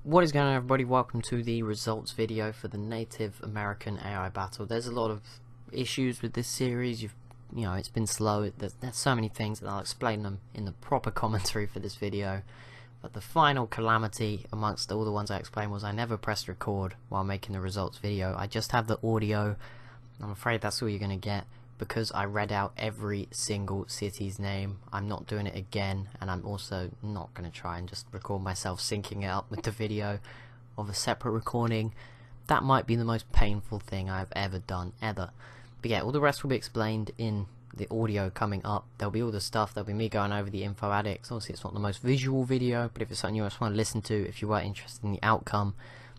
What is going on, everybody? Welcome to the results video for the Native American AI battle. There's a lot of issues with this series. It's been slow. There's so many things, and I'll explain them in the proper commentary for this video. But the final calamity amongst all the ones I explained was I never pressed record while making the results video. I just have the audio. I'm afraid that's all you're going to get, because I read out every single city's name. I'm not doing it again, and I'm also not going to try and just record myself syncing it up with the video of a separate recording. That might be the most painful thing I've ever done, ever. But yeah, all the rest will be explained in the audio coming up. There'll be all the stuff, there'll be me going over the info addicts. Obviously it's not the most visual video, but if it's something you just want to listen to, if you were interested in the outcome,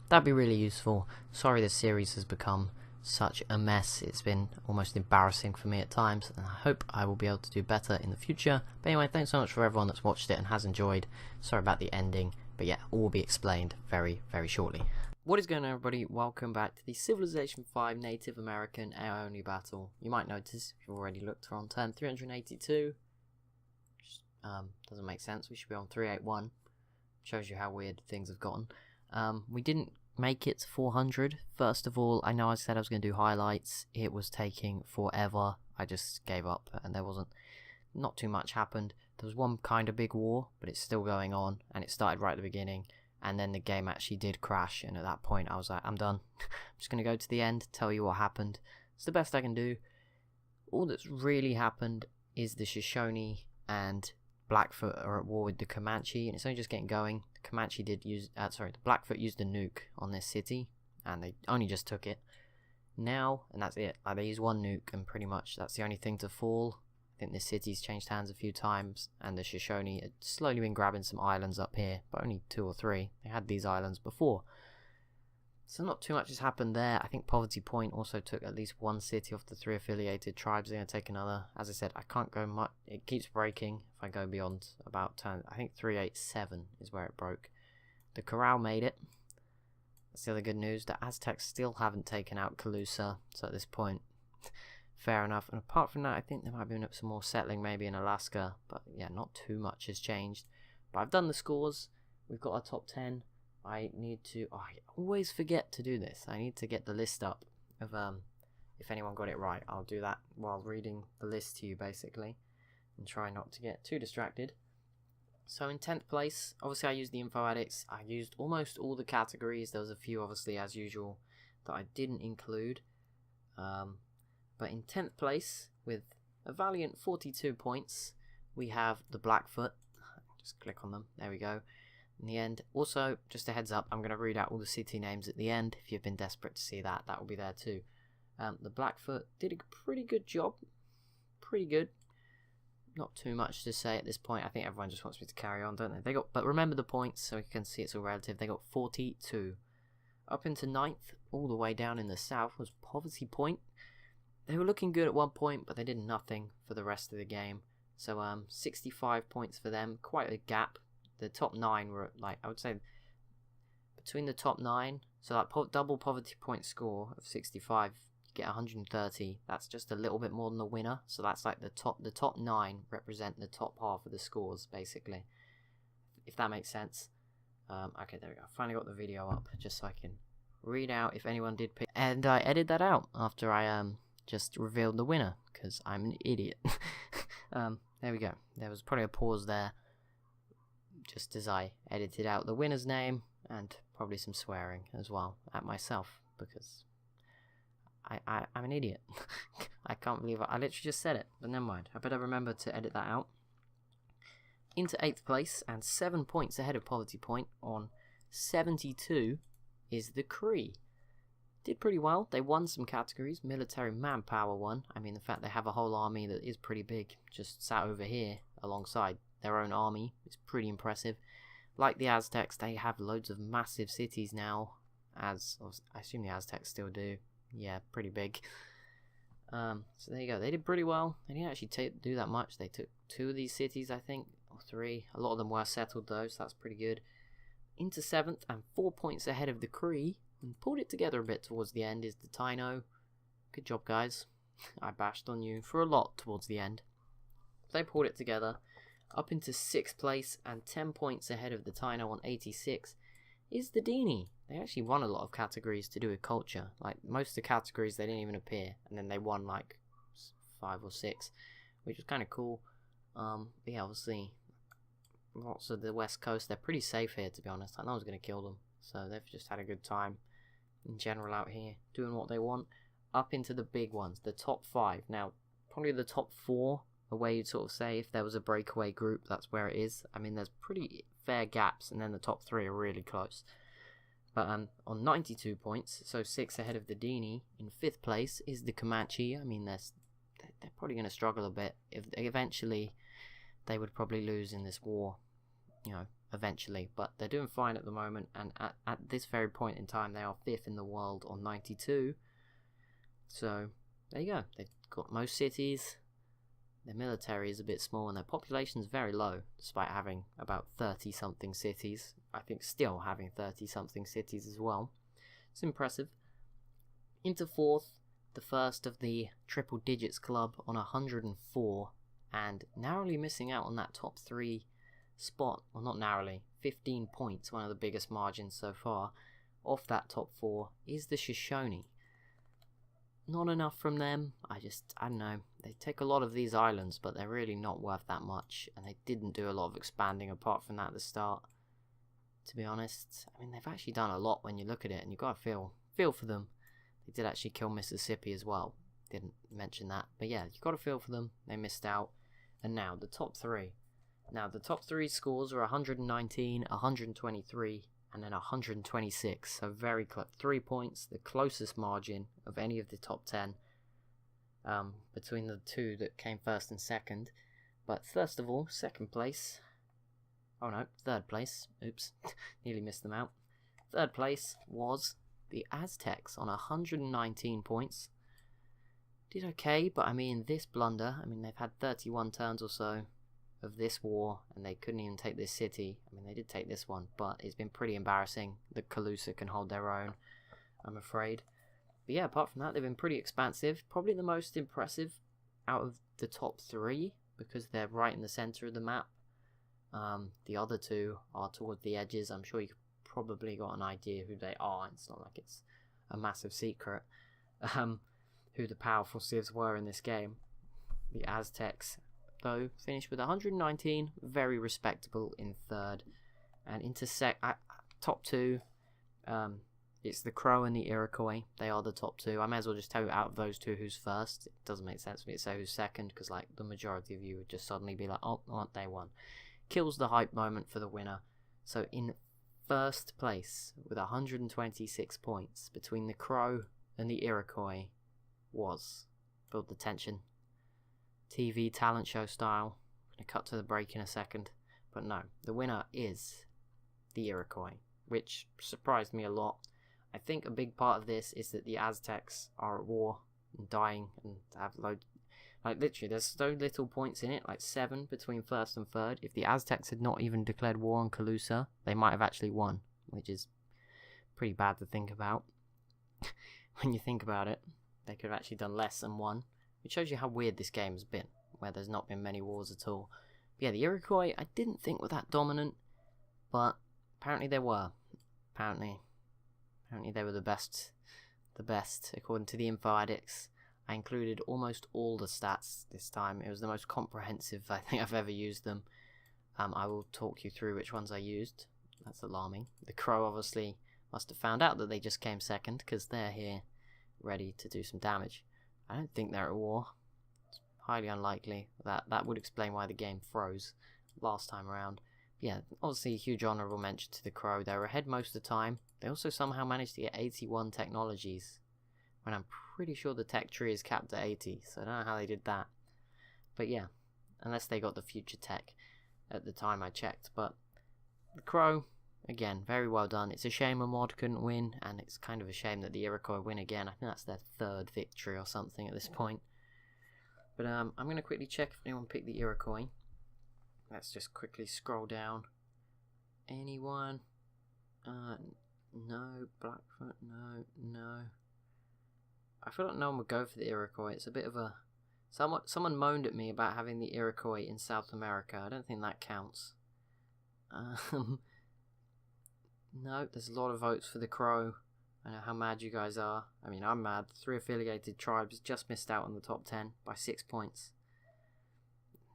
that'd be really useful. Sorry this series has become such a mess. It's been almost embarrassing for me at times, and I hope I will be able to do better in the future. But anyway, thanks so much for everyone that's watched it and has enjoyed. Sorry about the ending, but yeah, all will be explained very, very shortly. What is going on, everybody? Welcome back to the Civilization 5 Native American AI only battle. You might notice, if you've already looked, we're on turn 382. Which, doesn't make sense. We should be on 381. Shows you how weird things have gotten. We didn't make it to 400. First of all, I know I said I was going to do highlights. It was taking forever. I just gave up, and not too much happened. There was one kind of big war, but it's still going on, and it started right at the beginning, and then the game actually did crash, and at that point I was like, I'm done. I'm just going to go to the end, tell you what happened. It's the best I can do. All that's really happened is the Shoshone and Blackfoot are at war with the Comanche, and it's only just getting going. The Comanche the Blackfoot used a nuke on this city, and they only just took it. Now, and that's it. They used one nuke, and pretty much that's the only thing to fall. I think this city's changed hands a few times, and the Shoshone had slowly been grabbing some islands up here, but only 2 or 3. They had these islands before. So not too much has happened there. I think Poverty Point also took at least one city off the 3 affiliated tribes. They're going to take another. As I said, I can't go much. It keeps breaking if I go beyond about turn. I think 387 is where it broke. The Corral made it. That's the other good news. The Aztecs still haven't taken out Calusa. So at this point, fair enough. And apart from that, I think there might be some more settling maybe in Alaska. But yeah, not too much has changed. But I've done the scores. We've got our top 10. I always forget to do this. I need to get the list up of if anyone got it right. I'll do that while reading the list to you, basically, and try not to get too distracted. So in 10th place, obviously I used the info addicts. I used almost all the categories. There was a few, obviously, as usual, that I didn't include. But in 10th place, with a valiant 42 points, we have the Blackfoot. Just click on them. There we go. In the end, also, just a heads up, I'm going to read out all the city names at the end. If you've been desperate to see that, that will be there too. The Blackfoot did a pretty good job. Pretty good. Not too much to say at this point. I think everyone just wants me to carry on, don't they? But remember the points, so you can see it's all relative. They got 42. Up into 9th, all the way down in the south, was Poverty Point. They were looking good at one point, but they did nothing for the rest of the game. So 65 points for them. Quite a gap. The top 9 were, like, I would say, between the top 9, so like double Poverty Point score of 65, you get 130. That's just a little bit more than the winner. So that's like the top 9 represent the top half of the scores, basically, if that makes sense. Okay, there we go. I finally got the video up, just so I can read out if anyone did pick. And I edited that out after I just revealed the winner, because I'm an idiot. There we go. There was probably a pause there, just as I edited out the winner's name, and probably some swearing as well at myself, because I'm an idiot. I can't believe I literally just said it, but never mind. I better remember to edit that out. Into 8th place, and 7 points ahead of Poverty Point on 72, is the Cree. Did pretty well. They won some categories. Military manpower won. I mean, the fact they have a whole army that is pretty big, just sat over here alongside their own army, is pretty impressive. Like the Aztecs, they have loads of massive cities now, as I assume the Aztecs still do. Yeah, pretty big. So there you go. They did pretty well. They didn't actually do that much. They took 2 of these cities, I think, or 3. A lot of them were settled though, so that's pretty good. Into 7th, and 4 points ahead of the Cree, and pulled it together a bit towards the end, is the Taino. Good job, guys. I bashed on you for a lot towards the end. They pulled it together. Up into 6th place, and 10 points ahead of the Taino on 86, is the Dini. They actually won a lot of categories to do with culture. Like, most of the categories, they didn't even appear. And then they won, like, 5 or 6, which was kind of cool. But yeah, obviously, lots of the West Coast, they're pretty safe here, to be honest. I know I was going to kill them. So they've just had a good time in general out here, doing what they want. Up into the big ones, the top 5. Now, probably the top 4 are where you'd sort of say if there was a breakaway group, that's where it is. I mean, there's pretty fair gaps, and then the top 3 are really close. But on 92 points, so 6 ahead of the Dini, in 5th place is the Comanche. I mean, they're probably going to struggle a bit. If eventually, they would probably lose in this war, you know, eventually. But they're doing fine at the moment, and at this very point in time, they are 5th in the world on 92. So, there you go. They've got most cities. Their military is a bit small, and their population is very low, despite having about 30-something cities. I think still having 30-something cities as well. It's impressive. Into 4th, the first of the triple digits club on 104, and narrowly missing out on that top 3 spot. Well, not narrowly, 15 points, one of the biggest margins so far, off that top 4, is the Shoshone. Not enough from them. I don't know. They take a lot of these islands, but they're really not worth that much. And they didn't do a lot of expanding apart from that at the start. To be honest, I mean, they've actually done a lot when you look at it, and you've got to feel for them. They did actually kill Mississippi as well. Didn't mention that. But yeah, you've got to feel for them. They missed out. And now, the top 3. Now, the top 3 scores are 119, 123, and then 126, so very close. 3 points, the closest margin of any of the top 10 between the 2 that came first and second. But first of all, second place. Oh no, third place. Oops, nearly missed them out. Third place was the Aztecs on 119 points. Did okay, but I mean, this blunder, I mean, they've had 31 turns or so of this war, and they couldn't even take this city. I mean, they did take this one, but it's been pretty embarrassing. The Calusa can hold their own, I'm afraid. But yeah, apart from that, they've been pretty expansive. Probably the most impressive out of the top 3, because they're right in the center of the map. The other 2 are toward the edges. I'm sure you probably got an idea who they are. It's not like it's a massive secret who the powerful civs were in this game. The Aztecs, though, finished with 119, very respectable in 3rd. And into top 2, it's the Crow and the Iroquois. They are the top 2. I may as well just tell you out of those 2 who's first. It doesn't make sense for me to say who's second, because like the majority of you would just suddenly be like, oh, aren't they won? Kills the hype moment for the winner. So in 1st place with 126 points between the Crow and the Iroquois was, build the tension, TV talent show style. I'm going to cut to the break in a second. But no, the winner is the Iroquois, which surprised me a lot. I think a big part of this is that the Aztecs are at war and dying and have loads. Like, literally, there's so little points in it, like 7 between 1st and 3rd. If the Aztecs had not even declared war on Calusa, they might have actually won, which is pretty bad to think about. When you think about it, they could have actually done less than won. It shows you how weird this game has been, where there's not been many wars at all. But yeah, the Iroquois, I didn't think were that dominant, but apparently they were. Apparently they were the best, according to the info addicts. I included almost all the stats this time. It was the most comprehensive I think I've ever used them. I will talk you through which ones I used. That's alarming. The Crow obviously must have found out that they just came second, because they're here ready to do some damage. I don't think they're at war. It's highly unlikely. That would explain why the game froze last time around. Yeah, obviously a huge honourable mention to the Crow. They were ahead most of the time. They also somehow managed to get 81 technologies, when I'm pretty sure the tech tree is capped at 80, so I don't know how they did that. But yeah, unless they got the future tech at the time I checked. But the Crow, again, very well done. It's a shame a mod couldn't win, and it's kind of a shame that the Iroquois win again. I think that's their 3rd victory or something at this point. But I'm going to quickly check if anyone picked the Iroquois. Let's just quickly scroll down. Anyone? No. Blackfoot? No. I feel like no one would go for the Iroquois. It's a bit of a... Someone moaned at me about having the Iroquois in South America. I don't think that counts. No, there's a lot of votes for the Crow. I know how mad you guys are. I mean, I'm mad. 3 affiliated tribes just missed out on the top 10 by 6 points.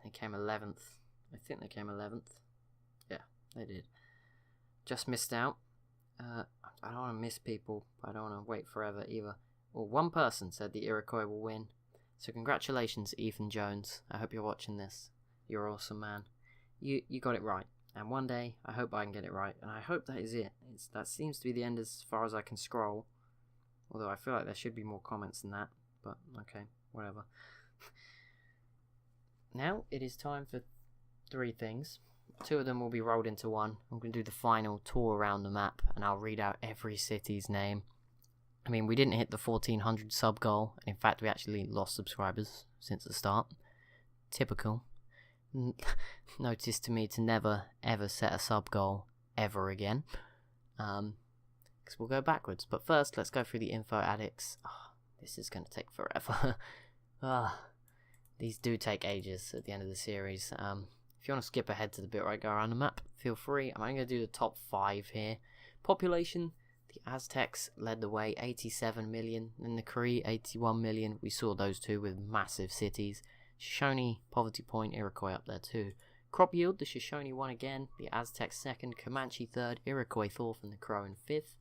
They came 11th. I think they came 11th. Yeah, they did. Just missed out. I don't want to miss people, but I don't want to wait forever either. Well, one person said the Iroquois will win. So congratulations, Ethan Jones. I hope you're watching this. You're awesome, man. You got it right. And one day, I hope I can get it right. And I hope that is it. That seems to be the end as far as I can scroll. Although I feel like there should be more comments than that. But, okay, whatever. Now, it is time for 3 things. 2 of them will be rolled into one. I'm going to do the final tour around the map. And I'll read out every city's name. I mean, we didn't hit the 1400 sub goal. And in fact, we actually lost subscribers since the start. Typical. Notice to me to never ever set a sub goal ever again, because we'll go backwards. But first, let's go through the info addicts. This is going to take forever. These do take ages at the end of the series. If you want to skip ahead to the bit where I go around the map, feel free. I'm only going to do the top 5 here. Population, the Aztecs led the way, 87 million, and the Cree 81 million. We saw those two with massive cities. Shoshone, Poverty Point, Iroquois up there too. Crop yield, the Shoshone won again, the Aztecs second, Comanche third, Iroquois fourth, and the Crow in fifth.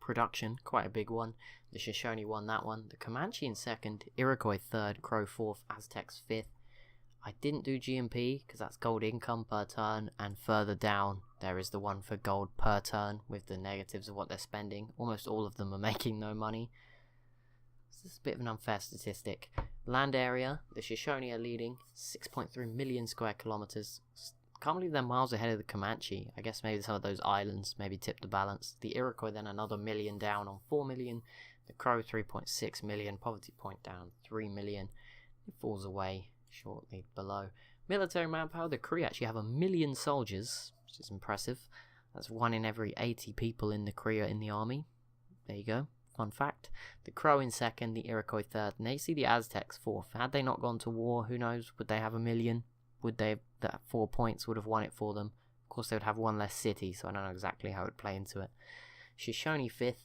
Production, quite a big one. The Shoshone won that one. The Comanche in second, Iroquois third, Crow fourth, Aztecs fifth. I didn't do GMP because that's gold income per turn, and further down there is the one for gold per turn with the negatives of what they're spending. Almost all of them are making no money. This is a bit of an unfair statistic. Land area, the Shoshone are leading, 6.3 million square kilometers. Can't believe they're miles ahead of the Comanche. I guess maybe some of those islands maybe tipped the balance. The Iroquois then another million down on 4 million. The Crow 3.6 million. Poverty Point down 3 million. It falls away shortly below. Military manpower, the Cree actually have 1 million soldiers, which is impressive. That's 1 in every 80 people in the Cree are in the army. There you go. Fun fact. The Crow in second, the Iroquois third, and they see the Aztecs fourth. Had they not gone to war, who knows, would they have 1 million? Would they, that 4 points would have won it for them? Of course, they would have 1 less city, so I don't know exactly how it would play into it. Shoshone fifth,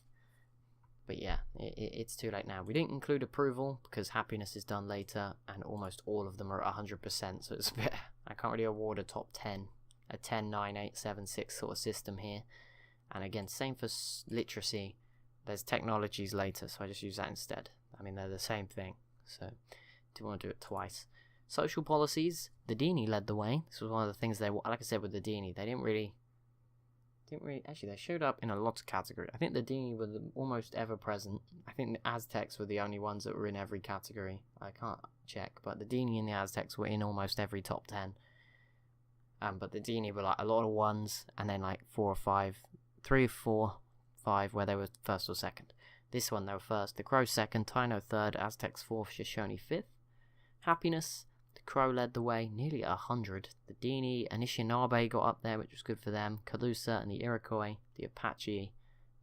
but yeah, it's too late now. We didn't include approval, because happiness is done later, and almost all of them are at 100%, so it's a bit, I can't really award a top 10, a 10, 9, 8, 7, 6 sort of system here. And again, same for literacy. There's technologies later, so I just use that instead. I mean, they're the same thing, so do want to do it twice. Social policies, the Dini led the way. This was one of the things they, like I said with the Dini, they didn't really, actually they showed up in a lot of categories. I think the Dini were almost ever present. I think the Aztecs were the only ones that were in every category. I can't check, but the Dini and the Aztecs were in almost every top 10. But the Dini were like a lot of ones, and then like 4 or 5, 3 or 4, 5 where they were first or second. This one they were first. The Crow second, Taino third, Aztecs fourth, Shoshone fifth. Happiness, the Crow led the way, nearly 100. The Dini, Anishinaabe got up there, which was good for them. Calusa and the Iroquois, the Apache,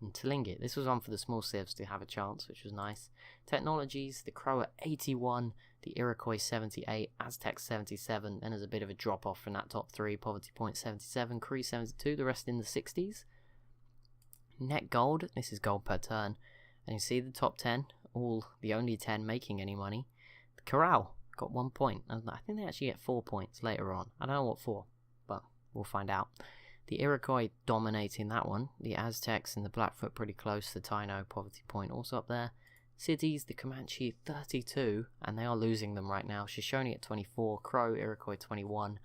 and Tlingit. This was on for the small civs to have a chance, which was nice. Technologies, the Crow at 81, the Iroquois 78, Aztecs 77. Then there's a bit of a drop off from that top 3. Poverty Point 77, Cree 72, the rest in the 60s. Net gold, this is gold per turn, and you see the top 10, all the only 10 making any money. The Corral got 1 point, and I think they actually get 4 points later on. I don't know what for, but we'll find out. The Iroquois dominating that one, the Aztecs and the Blackfoot pretty close, the Taino, Poverty Point also up there. Cities, the Comanche 32, and they are losing them right now. Shoshone at 24, Crow, Iroquois 21,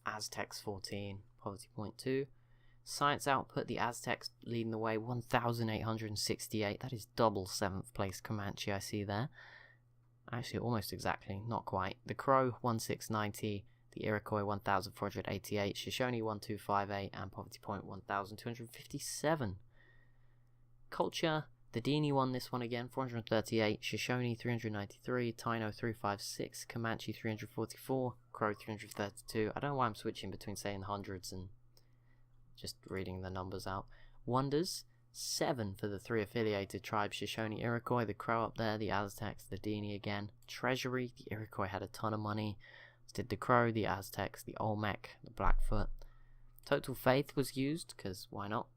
Aztecs 14, Poverty Point 2. Science output, the Aztecs leading the way, 1,868. That is double 7th place Comanche I see there. Actually, almost exactly, not quite. The Crow, 1,690. The Iroquois, 1,488. Shoshone, 1,258. And Poverty Point, 1,257. Culture, the Dini won this one again, 438. Shoshone, 393. Taino, 356. Comanche, 344. Crow, 332. I don't know why I'm switching between saying hundreds and just reading the numbers out. Wonders, 7 for the 3 affiliated tribes, Shoshone, Iroquois, the Crow up there, the Aztecs, the Dini again. Treasury, the Iroquois had a ton of money. As did the Crow, the Aztecs, the Olmec, the Blackfoot. Total Faith was used, because why not?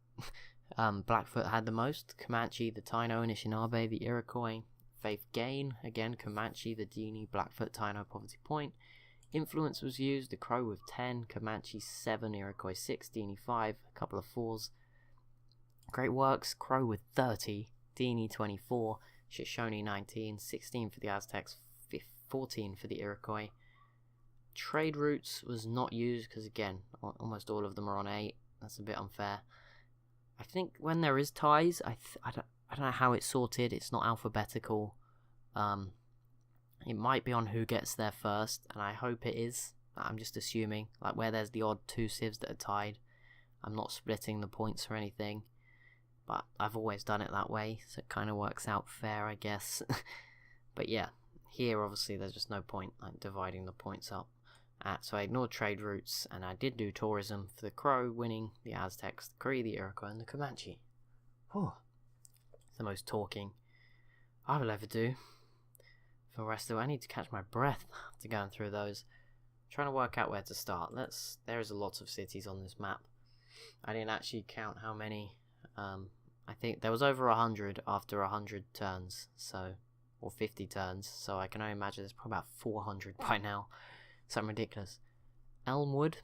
Blackfoot had the most. Comanche, the Taino, Anishinaabe, the Iroquois. Faith Gain, again, Comanche, the Dini, Blackfoot, Taino, Poverty Point. Influence was used, the Crow with 10, Comanche 7, Iroquois 6, Dini 5, a couple of 4s. Great Works, Crow with 30, Dini 24, Shoshone 19, 16 for the Aztecs, 14 for the Iroquois. Trade routes was not used because, again, almost all of them are on 8. That's a bit unfair. I think when there is ties, I don't know how it's sorted. It's not alphabetical. It might be on who gets there first, and I hope it is. I'm just assuming, like where there's the odd 2 civs that are tied. I'm not splitting the points or anything, but I've always done it that way, so it kind of works out fair, I guess. But yeah, here obviously there's just no point like dividing the points up. So I ignored trade routes, and I did do tourism for the Crow, winning the Aztecs, the Cree, the Iroquois, and the Comanche. Whew. It's the most talking I will ever do. For the rest of it, I need to catch my breath after going through those. I'm trying to work out where to start. There's a lot of cities on this map. I didn't actually count how many. I think there was over 100 after 100 turns, so, or 50 turns, so I can only imagine there's probably about 400 by now. Something ridiculous. Elmwood,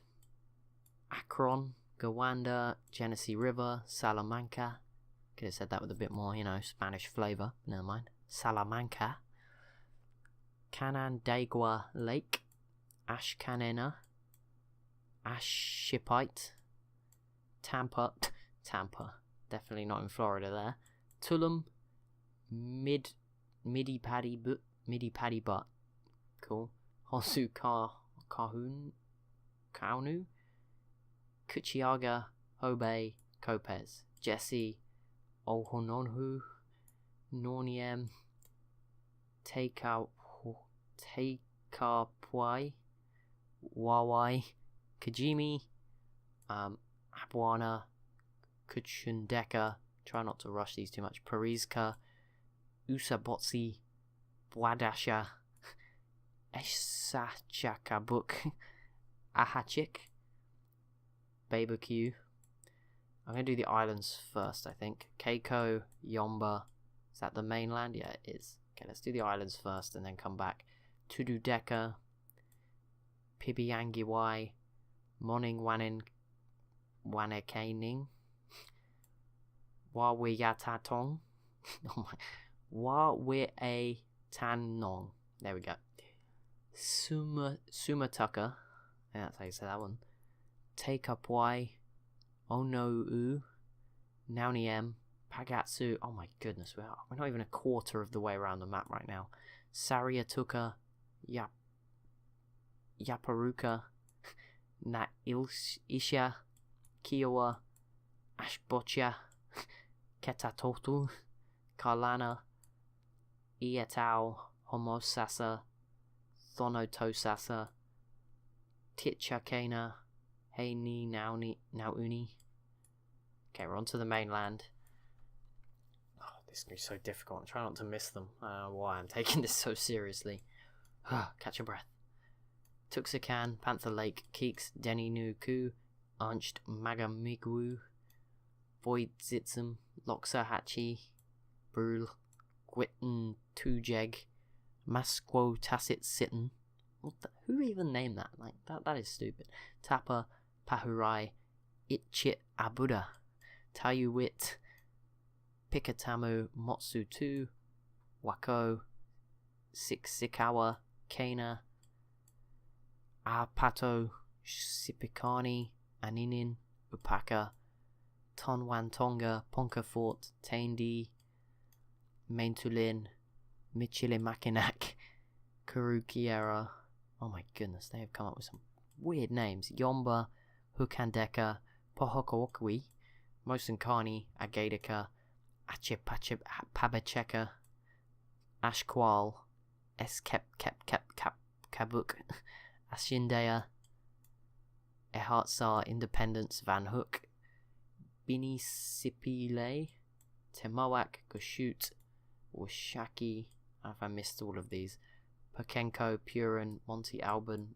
Akron, Gowanda, Genesee River, Salamanca. Could have said that with a bit more, Spanish flavour. Never mind. Salamanca. Canandaigua Lake, Ashcanena, Ashipite, Tampa, definitely not in Florida there. Tulum, Midi Paddy Butt, cool. Hosu Kaunu, Kuchiaga, Hobay, Copez, Jesse, Ohononhu, Norniem, Taikapuai, Wawai, Kajimi, Abuana, Kuchundeka, try not to rush these too much, Parizka, Usabotsi, Bwadasha, Esachakabuk, Ahachik, Babaku. I'm going to do the islands first, I think. Keiko, Yomba. Is that the mainland? Yeah, it is. Okay, let's do the islands first and then come back. Tududeka, Pibiangiwai, Moning Wanin, Wanekaning, Wawiyatatong, Wawiatanong. There we go. Sumatuka, that's how you say that one. Takeupwai, Onou, Nauniem, Pagatsu. Oh my goodness, we're not even a quarter of the way around the map right now. Sariatuka, Yaparuka, Nailsha, Kiowa, Ashbocha, Ketatotu, Karlana, Iatau, Homosasa, Thonotosasa, Titchakena, Heini Nauni. Okay, we're on to the mainland. Oh, this is going to be so difficult. I'm trying not to miss them. I don't know why I'm taking this so seriously. Catch your breath. Tuxacan, Panther Lake, Keeks, Deni Nuku, Arnched Magamigwu, Void Zitzum, Loxahatchee, Brul, Gwitten Tujeg, Masquo Tacit Sitten. Who even named that? Like that is stupid. Tapa, Pahurai, Itchit Abuda, Tayuwit, Pikatamu, Motsu2, Wako, Sikawa, Kana, Apato, Sipikani, Aninin, Upaka, Tonwantonga, Ponka Fort, Taindi, Maintulin, Michilimakinak, Kurukiera. Oh my goodness, they have come up with some weird names. Yomba, Hukandeka, Pohokowokwi, Mosankani, Agadika, Achipabacheka, Ashkwal, Kabuk, Ashindaya, Ehartsar, Independence, Van Hook, Binisipile, Temawak, Goshut, Washaki. I don't know if I missed all of these. Pokenko, Purin, Monte Alban,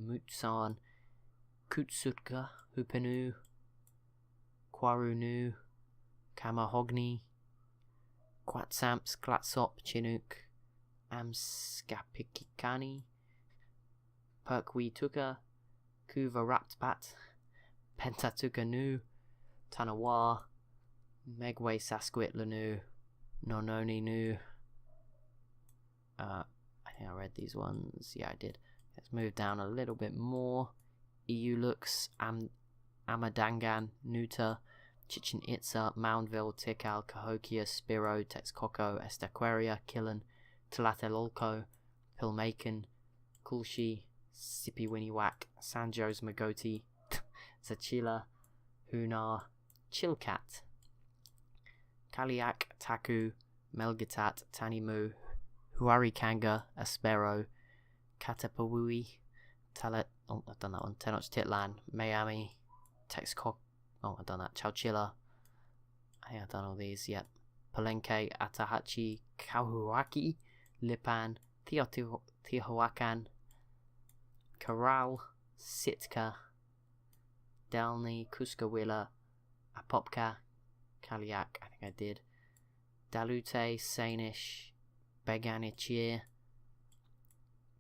Mutsan, Kutsutka, Hupenu, Quarunu, Kamahogni, Quatsamps, Glatsop, Chinook, Amskapikikani, Perkwituka, Kuvaraptpat, Pentatukanu, Tanawa, Megway Sasquatlanu, Nononi Nu. I think I read these ones. Yeah, I did. Let's move down a little bit more. Eulux, Amadangan, Nuta, Chichen Itza, Moundville, Tikal, Cahokia, Spiro, Texcoco, Estaqueria, Killen, Tlatelolco, Pilmaken, Kulshi, Sipiwiniwak, San Jose Magoti, Zachila, Hunar, Chilkat, Kaliak, Taku, Melgatat, Tanimu, Huarikanga, Aspero, Katapawui, Talet, oh, I've done that one, Tenochtitlan, Miami, Texcoco, oh, I've done that, Chowchilla, I think I've done all these, yep, Palenque, Atahachi, Kauhuaki, Lipan, Teotihuacan, Corral, Sitka, Dalny, Cuscawilla, Apopka, Kaliak, I think I did, Dalute, Sainish, Beganichir,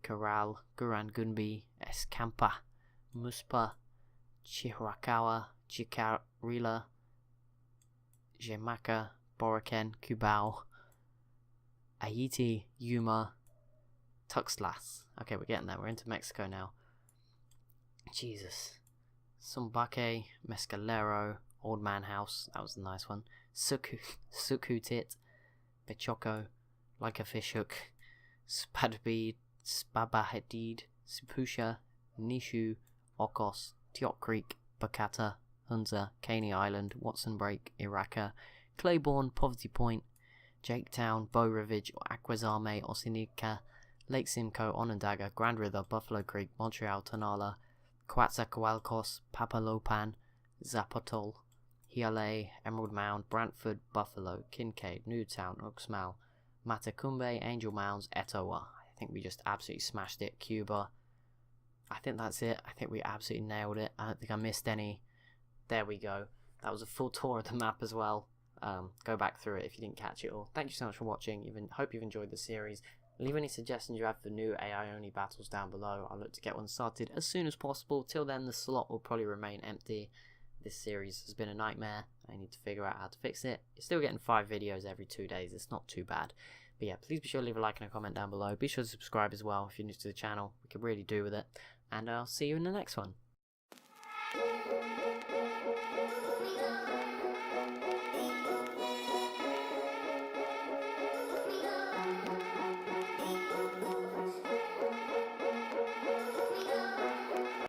Corral, Gurangunbi, Escampa, Muspa, Chihuakawa, Chikarila, Jemaka, Boriken, Cubao, Ayiti, Yuma, Tuxtlas. Okay, we're getting there. We're into Mexico now. Jesus. Sumbake, Mescalero, Old Man House. That was a nice one. Sukutit, Bechoco, Like a Fish Hook, Spadbead, Spabahedid, Sipusha, Nishu, Okos, Tiok Creek, Bacata, Hunza, Caney Island, Watson Break, Iraka, Claiborne, Poverty Point, Jaketown, Bow Rivage, Aquazame, Osinica, Lake Simcoe, Onondaga, Grand River, Buffalo Creek, Montreal, Tonala, Coatzacoalcos, Papalopan, Zapotol, Hiale, Emerald Mound, Brantford, Buffalo, Kincaid, Newtown, Uxmal, Matacumbe, Angel Mounds, Etowah. I think we just absolutely smashed it. Cuba. I think that's it. I think we absolutely nailed it. I don't think I missed any. There we go. That was a full tour of the map as well. Go back through it if you didn't catch it all. Thank you so much for watching. Hope you've enjoyed the series. Leave any suggestions you have for new AI only battles down below. I'll look to get one started as soon as possible. Till then, the slot will probably remain empty. This series has been a nightmare. I need to figure out how to fix it. You're still getting 5 videos every 2 days. It's not too bad. But yeah, please be sure to leave a like and a comment down below. Be sure to subscribe as well if you're new to the channel. We could really do with it. And I'll see you in the next one.